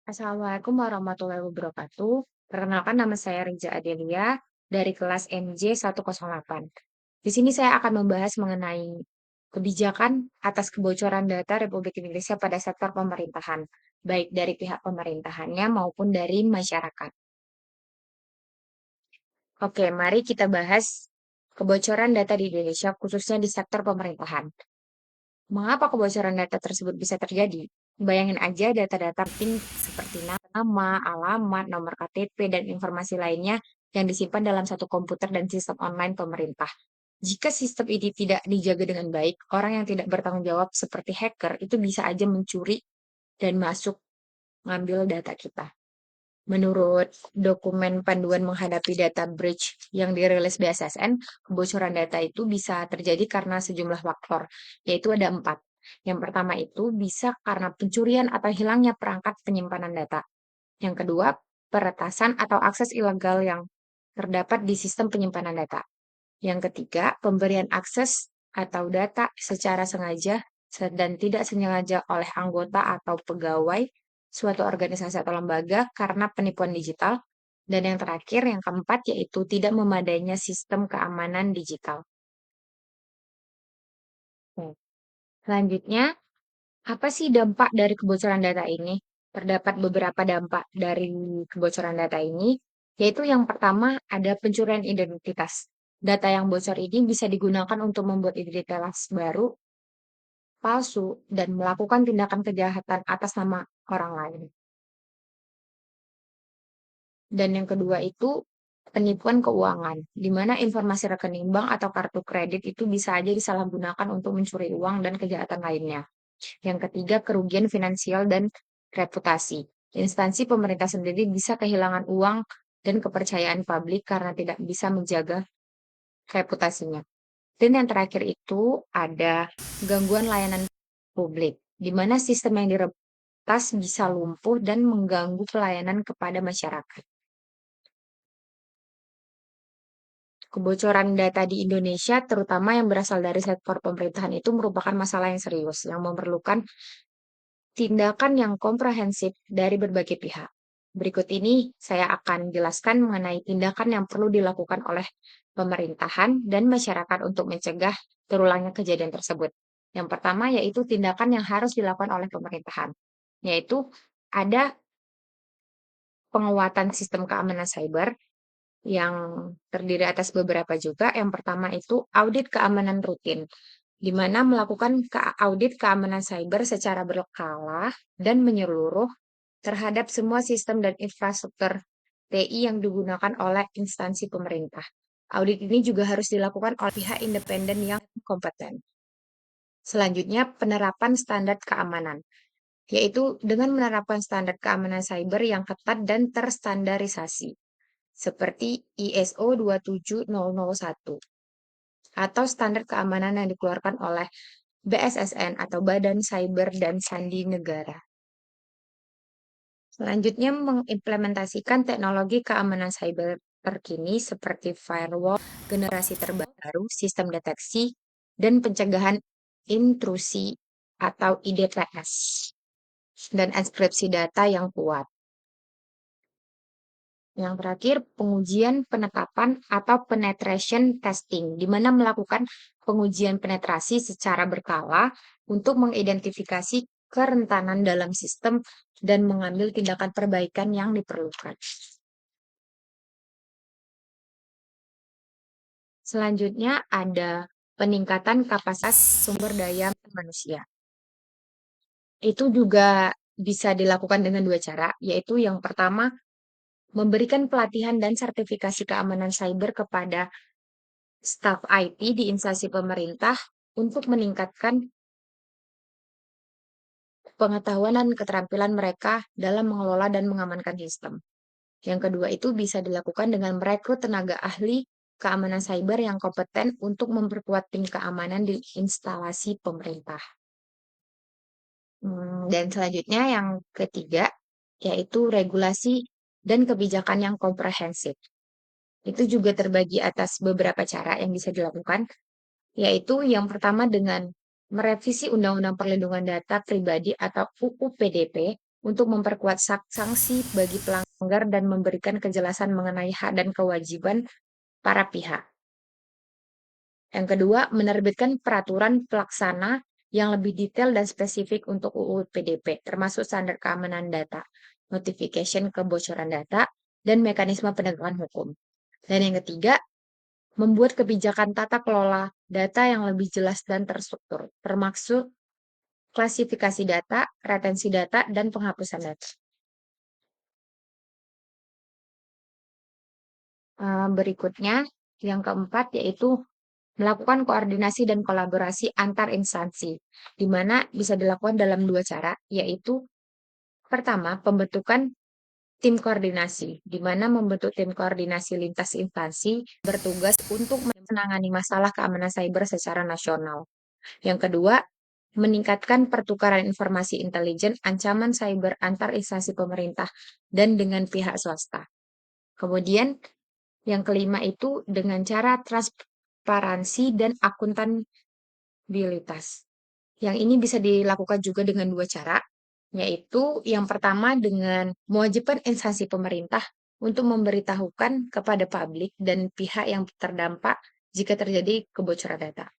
Assalamualaikum warahmatullahi wabarakatuh. Perkenalkan nama saya Riza Adelia dari kelas MJ108. Di sini saya akan membahas mengenai kebijakan atas kebocoran data Republik Indonesia pada sektor pemerintahan, baik dari pihak pemerintahannya maupun dari masyarakat. Oke, mari kita bahas kebocoran data di Indonesia, khususnya di sektor pemerintahan. Mengapa kebocoran data tersebut bisa terjadi? Bayangin aja data-data penting seperti nama, alamat, nomor KTP, dan informasi lainnya yang disimpan dalam satu komputer dan sistem online pemerintah. Jika sistem ini tidak dijaga dengan baik, orang yang tidak bertanggung jawab seperti hacker itu bisa aja mencuri dan masuk ngambil data kita. Menurut dokumen panduan menghadapi data breach yang dirilis BSSN, kebocoran data itu bisa terjadi karena sejumlah faktor, yaitu ada 4. Yang pertama itu bisa karena pencurian atau hilangnya perangkat penyimpanan data. Yang kedua, peretasan atau akses ilegal yang terdapat di sistem penyimpanan data. Yang ketiga, pemberian akses atau data secara sengaja dan tidak sengaja oleh anggota atau pegawai suatu organisasi atau lembaga karena penipuan digital. Dan yang terakhir, yang keempat, yaitu tidak memadainya sistem keamanan digital. Oke. Selanjutnya, apa sih dampak dari kebocoran data ini? Terdapat beberapa dampak dari kebocoran data ini, yaitu yang pertama ada pencurian identitas. Data yang bocor ini bisa digunakan untuk membuat identitas baru, palsu, dan melakukan tindakan kejahatan atas nama orang lain. Dan yang kedua itu penipuan keuangan, di mana informasi rekening bank atau kartu kredit itu bisa aja disalahgunakan untuk mencuri uang dan kejahatan lainnya. Yang ketiga, kerugian finansial dan reputasi. Instansi pemerintah sendiri bisa kehilangan uang dan kepercayaan publik karena tidak bisa menjaga reputasinya. Dan yang terakhir itu ada gangguan layanan publik, di mana sistem yang diretas bisa lumpuh dan mengganggu pelayanan kepada masyarakat. Kebocoran data di Indonesia, terutama yang berasal dari sektor pemerintahan, itu merupakan masalah yang serius, yang memerlukan tindakan yang komprehensif dari berbagai pihak. Berikut ini saya akan jelaskan mengenai tindakan yang perlu dilakukan oleh pemerintahan dan masyarakat untuk mencegah terulangnya kejadian tersebut. Yang pertama yaitu tindakan yang harus dilakukan oleh pemerintahan, yaitu ada penguatan sistem keamanan cyber yang terdiri atas beberapa juga. Yang pertama itu audit keamanan rutin, di mana melakukan audit keamanan cyber secara berkala dan menyeluruh terhadap semua sistem dan infrastruktur TI yang digunakan oleh instansi pemerintah. Audit ini juga harus dilakukan oleh pihak independen yang kompeten. Selanjutnya, penerapan standar keamanan, yaitu dengan menerapkan standar keamanan cyber yang ketat dan terstandarisasi, seperti ISO 27001, atau standar keamanan yang dikeluarkan oleh BSSN atau Badan Cyber dan Sandi Negara. Selanjutnya, mengimplementasikan teknologi keamanan cyber terkini seperti firewall, generasi terbaru, sistem deteksi, dan pencegahan intrusi atau IDPS, dan enkripsi data yang kuat. Yang terakhir, pengujian penetapan atau penetration testing, di mana melakukan pengujian penetrasi secara berkala untuk mengidentifikasi kerentanan dalam sistem dan mengambil tindakan perbaikan yang diperlukan. Selanjutnya ada peningkatan kapasitas sumber daya manusia. Itu juga bisa dilakukan dengan dua cara, yaitu yang pertama, memberikan pelatihan dan sertifikasi keamanan cyber kepada staf IT di instansi pemerintah untuk meningkatkan pengetahuan dan keterampilan mereka dalam mengelola dan mengamankan sistem. Yang kedua itu bisa dilakukan dengan merekrut tenaga ahli keamanan cyber yang kompeten untuk memperkuat tim keamanan di instalasi pemerintah. Dan selanjutnya yang ketiga, yaitu regulasi dan kebijakan yang komprehensif. Itu juga terbagi atas beberapa cara yang bisa dilakukan, yaitu yang pertama dengan merevisi Undang-Undang Perlindungan Data Pribadi atau UU PDP untuk memperkuat sanksi bagi pelanggar dan memberikan kejelasan mengenai hak dan kewajiban para pihak. Yang kedua, menerbitkan peraturan pelaksana yang lebih detail dan spesifik untuk UU PDP, termasuk standar keamanan data, notification kebocoran data, dan mekanisme penegakan hukum. Dan yang ketiga, membuat kebijakan tata kelola data yang lebih jelas dan terstruktur, termasuk klasifikasi data, retensi data, dan penghapusan data. Berikutnya, yang keempat yaitu melakukan koordinasi dan kolaborasi antar instansi, di mana bisa dilakukan dalam dua cara, yaitu pertama, pembentukan tim koordinasi, di mana membentuk tim koordinasi lintas instansi bertugas untuk menangani masalah keamanan cyber secara nasional. Yang kedua, meningkatkan pertukaran informasi intelijen ancaman cyber antar instansi pemerintah dan dengan pihak swasta. Kemudian, yang kelima itu dengan cara transparansi dan akuntabilitas. Yang ini bisa dilakukan juga dengan dua cara, yaitu yang pertama dengan mewajibkan instansi pemerintah untuk memberitahukan kepada publik dan pihak yang terdampak jika terjadi kebocoran data.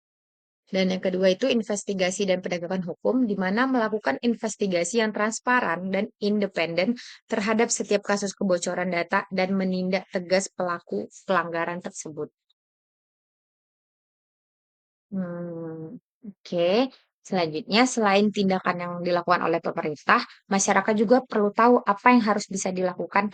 Dan yang kedua itu investigasi dan penegakan hukum, di mana melakukan investigasi yang transparan dan independen terhadap setiap kasus kebocoran data dan menindak tegas pelaku pelanggaran tersebut. Oke. Selanjutnya, selain tindakan yang dilakukan oleh pemerintah, masyarakat juga perlu tahu apa yang harus bisa dilakukan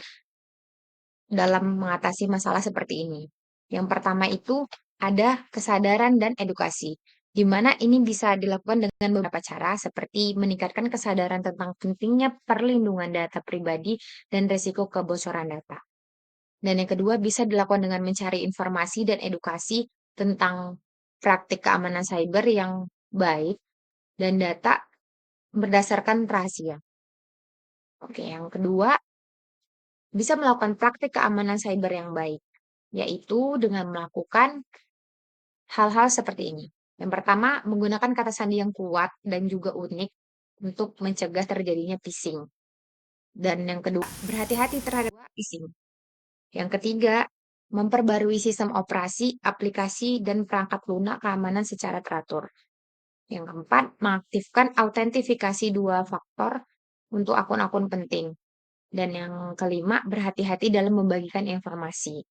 dalam mengatasi masalah seperti ini. Yang pertama itu ada kesadaran dan edukasi, di mana ini bisa dilakukan dengan beberapa cara, seperti meningkatkan kesadaran tentang pentingnya perlindungan data pribadi dan risiko kebocoran data. Dan yang kedua bisa dilakukan dengan mencari informasi dan edukasi tentang praktik keamanan cyber yang baik dan data berdasarkan rahasia. Oke, yang kedua bisa melakukan praktik keamanan cyber yang baik, yaitu dengan melakukan hal-hal seperti ini. Yang pertama, menggunakan kata sandi yang kuat dan juga unik untuk mencegah terjadinya phishing. Dan yang kedua, berhati-hati terhadap phishing. Yang ketiga, memperbarui sistem operasi, aplikasi, dan perangkat lunak keamanan secara teratur. Yang keempat, mengaktifkan autentifikasi dua faktor untuk akun-akun penting. Dan yang kelima, berhati-hati dalam membagikan informasi.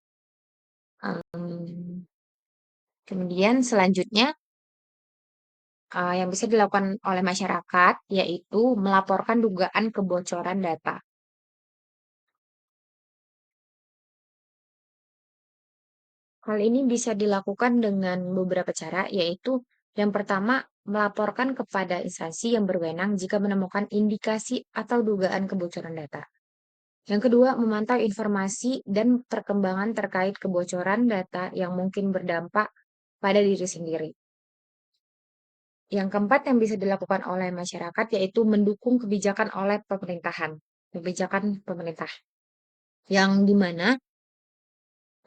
Kemudian selanjutnya, yang bisa dilakukan oleh masyarakat, yaitu melaporkan dugaan kebocoran data. Hal ini bisa dilakukan dengan beberapa cara, yaitu yang pertama, melaporkan kepada instansi yang berwenang jika menemukan indikasi atau dugaan kebocoran data. Yang kedua, memantau informasi dan perkembangan terkait kebocoran data yang mungkin berdampak pada diri sendiri. Yang keempat yang bisa dilakukan oleh masyarakat yaitu mendukung kebijakan oleh pemerintahan, kebijakan pemerintah, yang dimana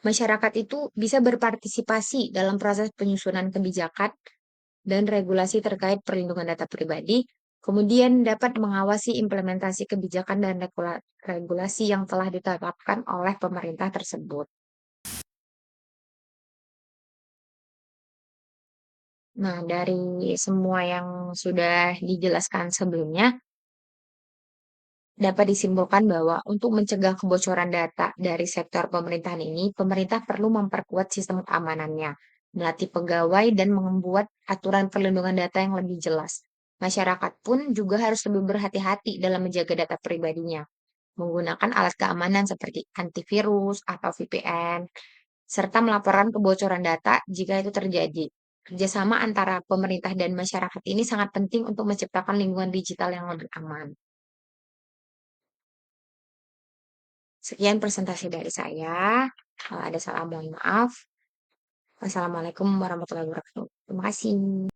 masyarakat itu bisa berpartisipasi dalam proses penyusunan kebijakan dan regulasi terkait perlindungan data pribadi, kemudian dapat mengawasi implementasi kebijakan dan regulasi yang telah ditetapkan oleh pemerintah tersebut. Nah, dari semua yang sudah dijelaskan sebelumnya, dapat disimpulkan bahwa untuk mencegah kebocoran data dari sektor pemerintahan ini, pemerintah perlu memperkuat sistem keamanannya, melatih pegawai, dan membuat aturan perlindungan data yang lebih jelas. Masyarakat pun juga harus lebih berhati-hati dalam menjaga data pribadinya, menggunakan alat keamanan seperti antivirus atau VPN, serta melaporkan kebocoran data jika itu terjadi. Kerjasama antara pemerintah dan masyarakat ini sangat penting untuk menciptakan lingkungan digital yang lebih aman. Sekian presentasi dari saya. Kalau ada salah mohon maaf. Wassalamualaikum warahmatullahi wabarakatuh. Terima kasih.